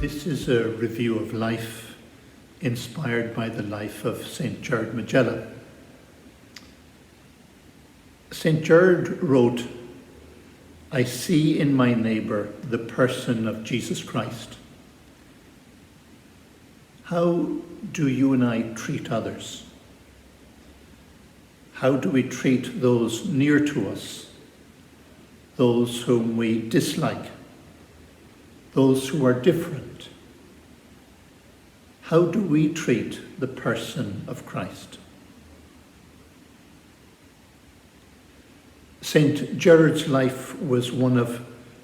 This is a review of life inspired by the life of St. Gerard Majella. St. Gerard wrote, "I see in my neighbour the person of Jesus Christ." How do you and I treat others? How do we treat those near to us, those whom we dislike, those who are different? How do we treat the person of Christ? St. Gerard's life was one of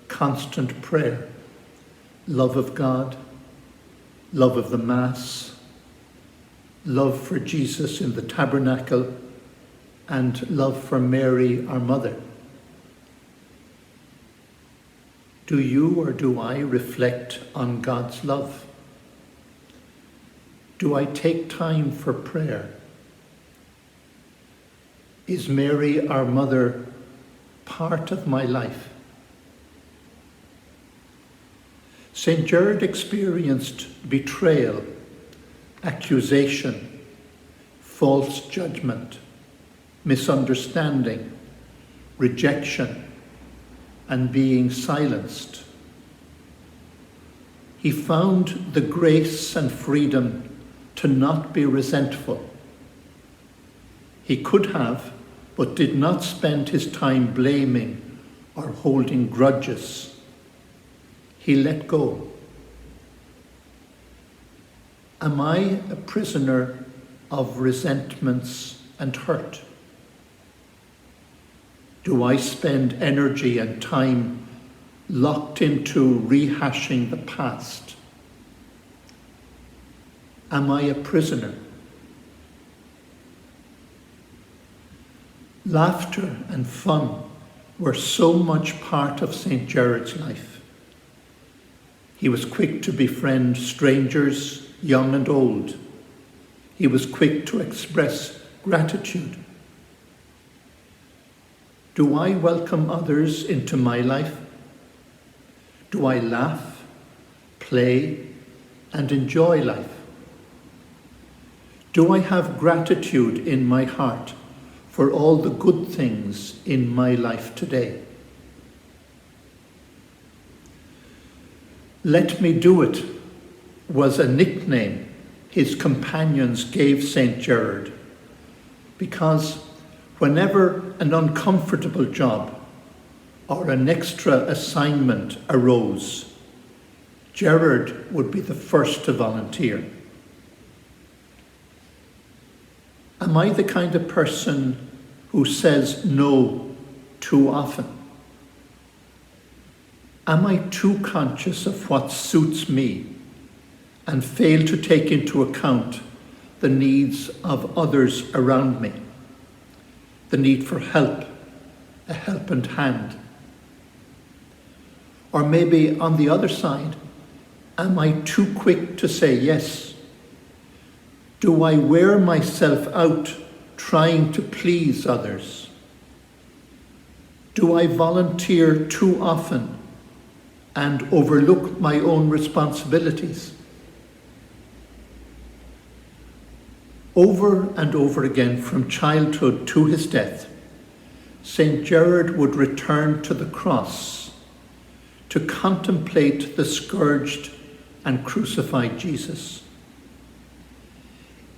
constant prayer, love of God, love of the Mass, love for Jesus in the tabernacle, and love for Mary, our mother. Do you or do I reflect on God's love? Do I take time for prayer? Is Mary, our mother, part of my life? St. Gerard experienced betrayal, accusation, false judgment, misunderstanding, rejection, and being silenced. He found the grace and freedom to not be resentful. He could have, but did not spend his time blaming or holding grudges. He let go. Am I a prisoner of resentments and hurt? Do I spend energy and time locked into rehashing the past? Am I a prisoner? Laughter and fun were so much part of St. Gerard's life. He was quick to befriend strangers, young and old. He was quick to express gratitude. Do I welcome others into my life? Do I laugh, play, and enjoy life? Do I have gratitude in my heart for all the good things in my life today? "Let me do it" was a nickname his companions gave St. Gerard, because whenever an uncomfortable job or an extra assignment arose, Gerard would be the first to volunteer. Am I the kind of person who says no too often? Am I too conscious of what suits me and fail to take into account the needs of others around me? The need for help, a helping hand. Or maybe on the other side, am I too quick to say yes? Do I wear myself out trying to please others? Do I volunteer too often and overlook my own responsibilities? Over and over again, from childhood to his death, St. Gerard would return to the cross to contemplate the scourged and crucified Jesus.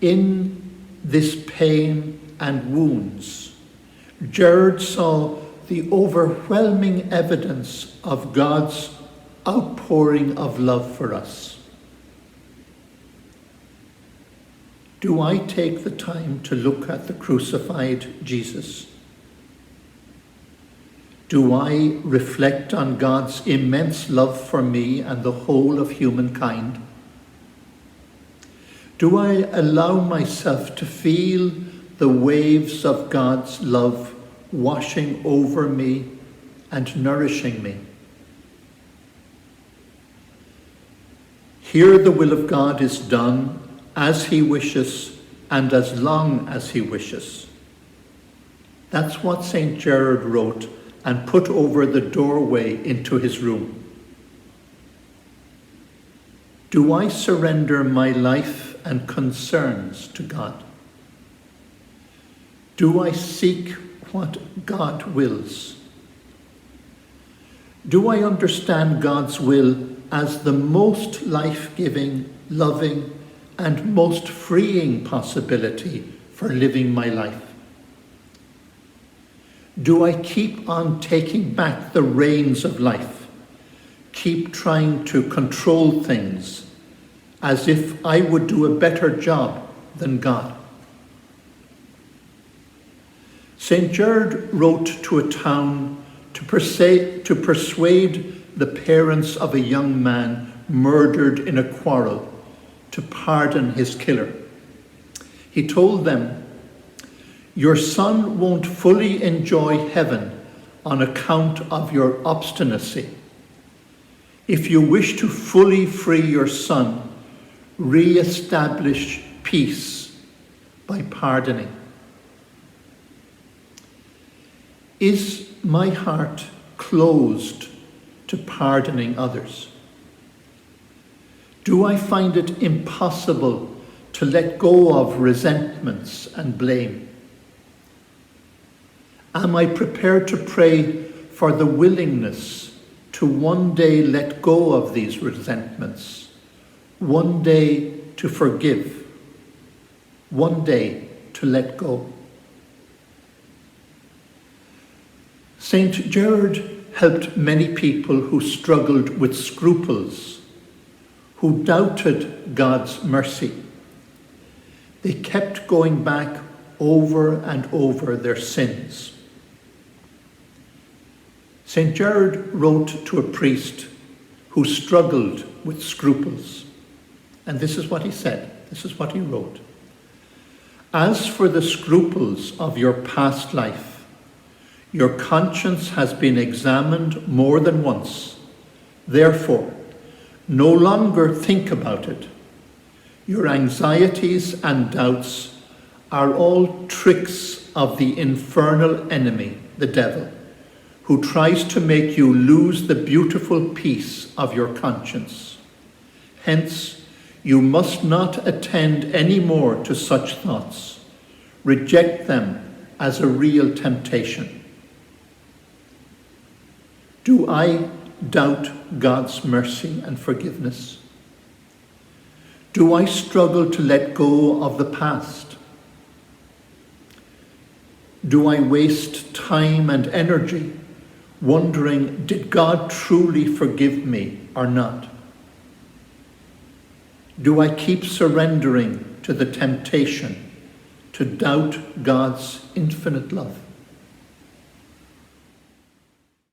In this pain and wounds, Gerard saw the overwhelming evidence of God's outpouring of love for us. Do I take the time to look at the crucified Jesus? Do I reflect on God's immense love for me and the whole of humankind? Do I allow myself to feel the waves of God's love washing over me and nourishing me? Here the will of God is done as he wishes and as long as he wishes. That's what St. Gerard wrote and put over the doorway into his room. Do I surrender my life and concerns to God? Do I seek what God wills? Do I understand God's will as the most life-giving, loving, and most freeing possibility for living my life? Do I keep on taking back the reins of life, keep trying to control things as if I would do a better job than God? St. Gerard wrote to a town to persuade the parents of a young man murdered in a quarrel to pardon his killer. He told them, "Your son won't fully enjoy heaven on account of your obstinacy. If you wish to fully free your son, re-establish peace by pardoning." Is my heart closed to pardoning others? Do I find it impossible to let go of resentments and blame? Am I prepared to pray for the willingness to one day let go of these resentments, one day to forgive, one day to let go? St. Gerard helped many people who struggled with scruples, who doubted God's mercy. They kept going back over and over their sins. St. Gerard wrote to a priest who struggled with scruples. And this is what he said, this is what he wrote. "As for the scruples of your past life, your conscience has been examined more than once. Therefore, no longer think about it. Your anxieties and doubts are all tricks of the infernal enemy, the devil, who tries to make you lose the beautiful peace of your conscience. Hence, you must not attend any more to such thoughts. Reject them as a real temptation." Do I doubt God's mercy and forgiveness? Do I struggle to let go of the past? Do I waste time and energy wondering, did God truly forgive me or not? Do I keep surrendering to the temptation to doubt God's infinite love?